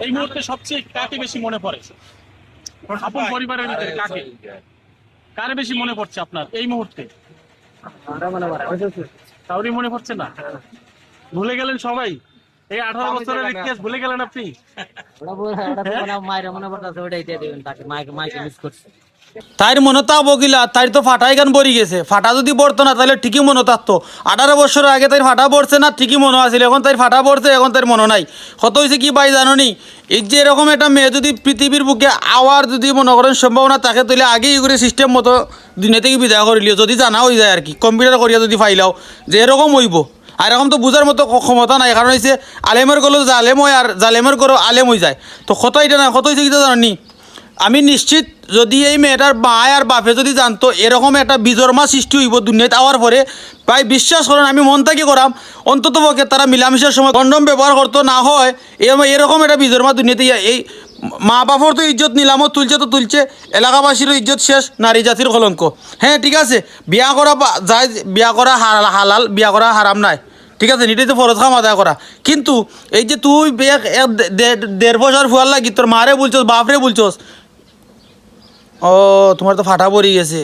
এই মুহূর্তে সবচেয়ে কাকে বেশি মনে পড়ে আপন পরিবারের ভিতরে কাকে কারে বেশি মনে পড়ছে আপনার এই মুহূর্তে কাউরি মনে পড়ছে না ভুলে গেলেন সবাই এই 18 বছরের ইতিহাস ভুলে গেলেন আপনি তাইর মনে তো বকিলা তাই তো ফাটাই গান বরি গেছে ফাটা যদি পড়তো না তাহলে ঠিকই মনে থাকতো 18 বছর আগে তাই ফাটা পড়ছে না ঠিকই মনে আছিল এখন তাই ফাটা পড়ছে এখন তার মনে নাই কত হয়েছে কি পাই জানো নি এই যে এরকম একটা মেয়ে যদি পৃথিবীর বুকে আওয়ার যদি মনে করেন সম্ভাবনা থাকে তাহলে আগেই করে সিস্টেম মতো দুনিয়া থেকে বিদায় করিলিও যদি জানা হয়ে যায় আর কি কম্পিউটার করিয়া যদি ফাইলাও যে এরকম হইব আর এরকম তো বুঝার মতো ক্ষমতা নাই কারণ হয়েছে আলেমের গলো জালেম হয় আর জালেমের গরো আলেম হয়ে যায় তো কত এটা না কত হয়েছে কি জানো নি আমি নিশ্চিত যদি এই মেয়েটার মায় আর বাপে যদি জানতো এরকম একটা বিজর্মা সৃষ্টি হইব দুনিয়াতে আওয়ার পরে প্রায় বিশ্বাস করেন আমি মন থেকে করাম অন্তত পক্ষে তারা মিলামিশার সময় কন্ডম ব্যবহার করতো না হয় এরকম একটা বিজর্মা দুনিয়াতে এই মা বাপর তো ইজ্জত নিলামও তুলছে তো তুলছে এলাকাবাসীরও ইজ্জত শেষ নারী জাতির কলঙ্ক হ্যাঁ ঠিক আছে বিয়া করা যায় বিয়া করা হালাল বিয়া করা হারাম নাই ঠিক আছে নিটাই তো ফরজ খাম আদায় করা কিন্তু এই যে তুই 1.5 বছর ফুয়ার লাগি তোর মারে বলছস বাপরে বলছস ও তোমার তো ফাটা পড়ে গেছে